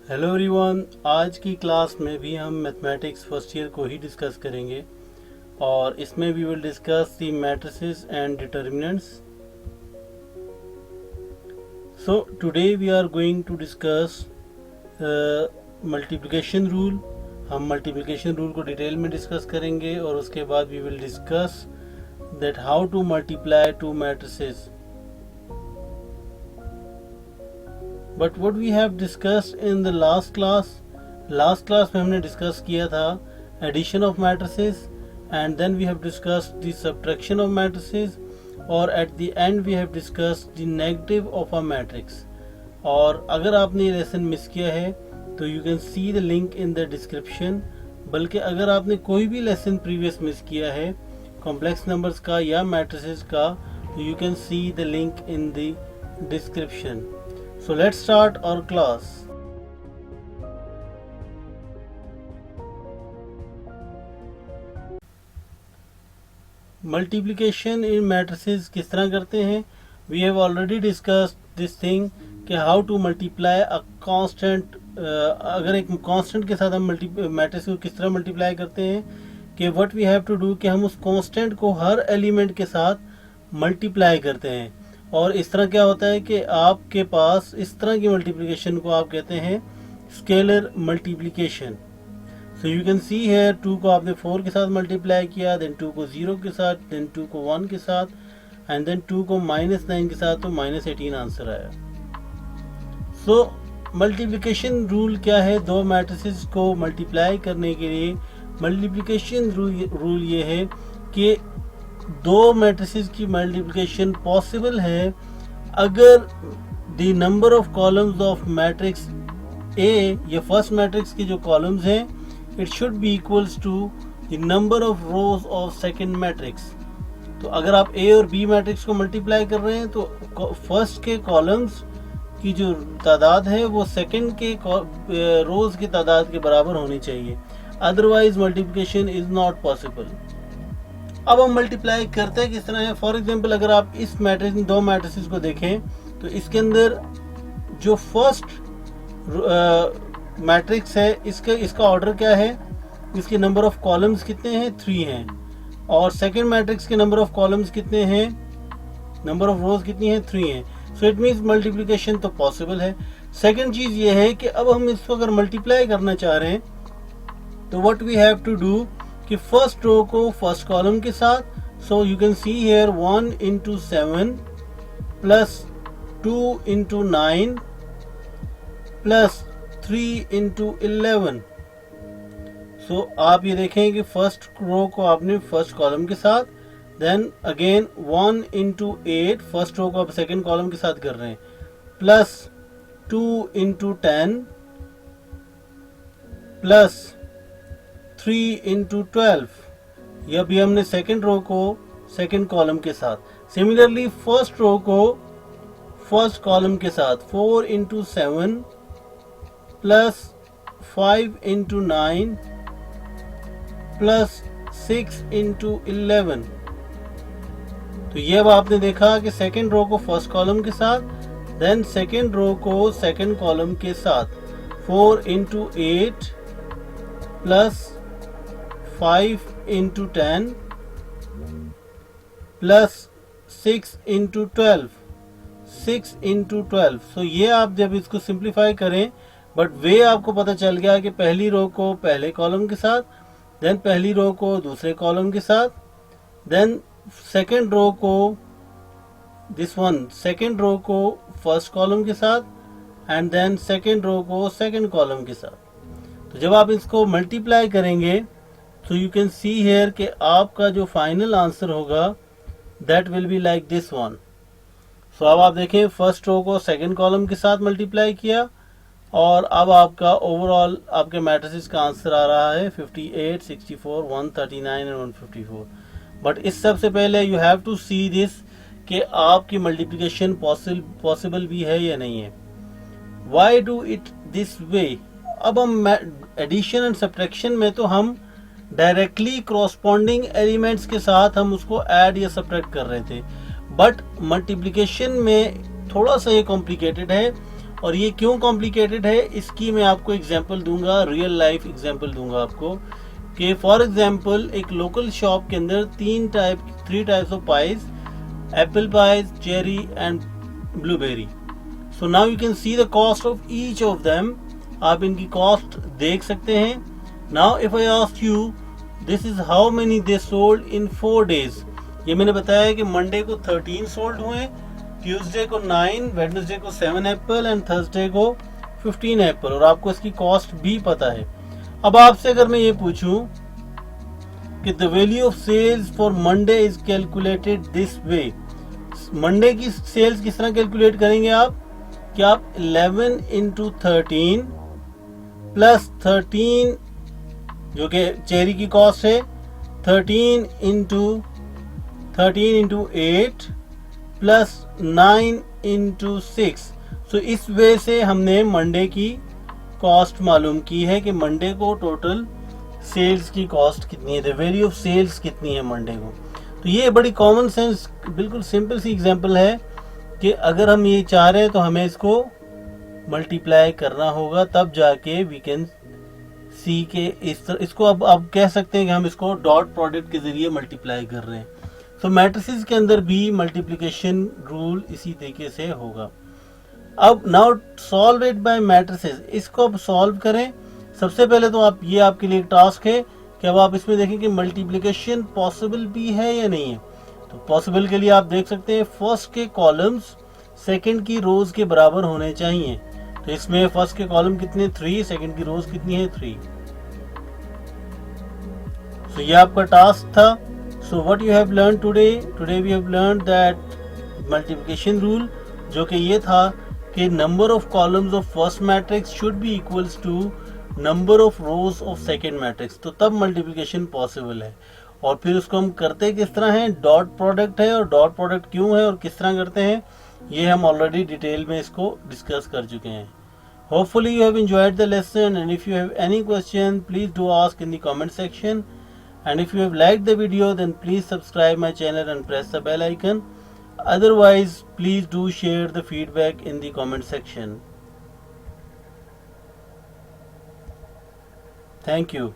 Hello everyone, आज की class में भी हम मैथमेटिक्स फर्स्ट ईयर को ही डिस्कस करेंगे और इसमें we will discuss the matrices and determinants. So today we are going to discuss multiplication rule. हम मल्टीप्लिकेशन रूल को डिटेल में डिस्कस करेंगे और उसके बाद we will discuss that how to multiply two matrices. But what we have discussed in the last class में हमने discuss किया था addition of matrices and then we have discussed the subtraction of matrices और at the and we have discussed the negative of a matrix. और अगर आपने ये lesson miss किया है तो you can see the link in the description. बल्कि अगर आपने कोई भी लेसन प्रीवियस मिस किया है कॉम्प्लेक्स नंबर्स का या मैट्रिसेस का तो you can see the link in the description. So let's start our class. Multiplication in matrices किस तरह करते हैं? We have already discussed this thing कि how to multiply a constant। अगर एक constant के साथ हम मैट्रिक्स को किस तरह मल्टीप्लाई करते हैं कि what we have to do कि हम उस constant को हर एलिमेंट के साथ मल्टीप्लाई करते हैं। और इस तरह क्या होता है कि आपके पास इस तरह की मल्टीप्लिकेशन को आप कहते हैं scalar multiplication. So you can see here 2 को आपने 4 के साथ मल्टीप्लाई किया, देन 2 को 0 के साथ, देन 2 को 1 के साथ एंड देन 2 को -9 के साथ, तो -18 आंसर आया। सो मल्टीप्लिकेशन रूल क्या है? दो मैट्रिसेस को मल्टीप्लाई करने के लिए मल्टीप्लिकेशन रूल ये है कि दो मैट्रिसेस की मल्टीप्लिकेशन पॉसिबल है अगर the number of columns of matrix A, ये फर्स्ट मैट्रिक्स के जो कॉलम्स हैं, it should be equals to the number of rows of second matrix. तो अगर आप ए और बी मैट्रिक्स को मल्टीप्लाई कर रहे हैं तो फर्स्ट के कॉलम्स की जो तादाद है वो सेकंड के रोज की तादाद के बराबर होनी चाहिए, otherwise multiplication is not possible. अब हम मल्टीप्लाई करते हैं किस तरह है? फॉर एग्जांपल अगर आप इस मैट्रिक्स दो मैट्रिसेस को देखें तो इसके अंदर जो फर्स्ट मैट्रिक्स है इसका ऑर्डर क्या है, इसके नंबर ऑफ कॉलम्स कितने हैं? 3 हैं। और सेकंड मैट्रिक्स के नंबर ऑफ कॉलम्स कितने हैं, नंबर ऑफ रोज कितनी है? 3 हैं। सो इट मीन्स मल्टीप्लिकेशन तो पॉसिबल है। सेकंड चीज ये है कि अब हम इसको अगर मल्टीप्लाई करना चाह रहे हैं तो what we have to do कि फर्स्ट रो को फर्स्ट कॉलम के साथ, so you can see here 1 into 7 plus 2 into 9 plus 3 into 11। So आप ये देखें कि फर्स्ट रो को आपने फर्स्ट कॉलम के साथ, then again 1 into 8 first row को आप सेकंड कॉलम के साथ कर रहे हैं, प्लस 2 into 10 प्लस 3 into 12। यह भी हमने सेकंड रो को सेकंड कॉलम के साथ। सिमिलरली फर्स्ट रो को फर्स्ट कॉलम के साथ 4 into 7 plus 5 into 9 plus 6 into 11। तो ये अब आपने देखा कि सेकंड रो को फर्स्ट कॉलम के साथ, देन सेकंड रो को सेकंड कॉलम के साथ 4 into 8 plus 5 into 10 plus 6 into 12, 6 into 12। सो ये आप जब इसको सिंप्लीफाई करें, बट वे आपको पता चल गया कि पहली रो को पहले कॉलम के साथ, देन पहली रो को दूसरे कॉलम के साथ, देन सेकंड रो को दिस वन सेकंड रो को फर्स्ट कॉलम के साथ एंड देन सेकंड रो को सेकंड कॉलम के साथ। तो जब आप इसको मल्टीप्लाई करेंगे तो यू कैन सी हेयर कि आपका जो फाइनल आंसर होगा that will be like this one. So अब आप देखें फर्स्ट रो को सेकंड कॉलम के साथ मल्टीप्लाई किया और अब आपका ओवरऑल आपके मैट्रिसेस का आंसर आ रहा है 58, 64, 139 एंड 154। बट इस सबसे पहले you have to see this कि आपकी मल्टीप्लिकेशन पॉसिबल भी है या नहीं है। Why do it this way? अब हम एडिशन एंड सब्ट्रैक्शन में तो हम डायरेक्टली क्रॉसपॉन्डिंग एलिमेंट्स के साथ हम उसको ऐड या सब्ट्रैक्ट कर रहे थे, बट मल्टीप्लिकेशन में थोड़ा सा ये कॉम्प्लिकेटेड है और ये क्यों कॉम्प्लिकेटेड है इसकी मैं आपको एग्जांपल दूंगा, रियल लाइफ एग्जांपल दूंगा आपको कि फॉर एग्जांपल एक लोकल शॉप के अंदर three types of pies, Apple pies, cherry and blueberry. So now you can see the cost of each of them. आप इनकी कॉस्ट देख सकते हैं. Now if I ask you this is how many they sold in 4 days. ये मैंने बताया कि Monday को 13 सोल्ड हुए, ट्यूसडे को 9, वेडनेसडे को 7 एप्पल एंड थर्सडे को 15 एप्पल, और आपको इसकी कॉस्ट भी पता है. अब आपसे अगर मैं ये पूछूं कि the value of sales for Monday is calculated this way, Monday की सेल्स किस तरह कैलकुलेट करेंगे आप कि आप 11 इंटू 13 प्लस 13 जो कि चेरी की कॉस्ट है, 13 इंटू 8 प्लस 9 इंटू 6. सो इस वे से हमने मंडे की कॉस्ट मालूम की है कि मंडे को टोटल सेल्स की कॉस्ट कितनी है, द वैल्यू ऑफ सेल्स कितनी है मंडे को. तो ये बड़ी कॉमन सेंस बिल्कुल सिंपल सी एग्जांपल है कि अगर हम ये चाह रहे हैं तो हमें इसको मल्टीप्लाई करना होगा, तब जाके वी कैन सी के इसको अब आप कह सकते हैं कि हम इसको डॉट प्रोडक्ट के जरिए मल्टीप्लाई कर रहे हैं. तो मैट्रिसेस के अंदर भी मल्टीप्लिकेशन रूल इसी तरीके से होगा. अब now solve it by matrices, इसको अब सॉल्व करें. सबसे पहले तो आप ये आपके लिए टास्क है कि अब आप इसमें देखें कि मल्टीप्लिकेशन पॉसिबल भी है या नहीं है. तो पॉसिबल के लिए आप देख सकते हैं फर्स्ट के कॉलम्स सेकंड की रोज के बराबर होने चाहिए. तो इसमें फर्स्ट के कॉलम कितने 3, सेकंड की रोज कितनी है 3. तो ये आपका टास्क था. So what you have learned today we have learned that multiplication rule, जो कि ये था कि number of columns of first matrix should be equals to number of rows of second matrix. तो तब multiplication possible है. और फिर उसको हम करते किस तरह हैं, डॉट प्रोडक्ट है, और डॉट प्रोडक्ट क्यों है और किस तरह करते हैं ये हम ऑलरेडी डिटेल में इसको डिस्कस कर चुके हैं. Hopefully you have enjoyed the lesson, and if you have any question please do ask in the comment section. And if you have liked the video then please subscribe my channel and press the bell icon. Otherwise please do share the feedback in the comment section. Thank you.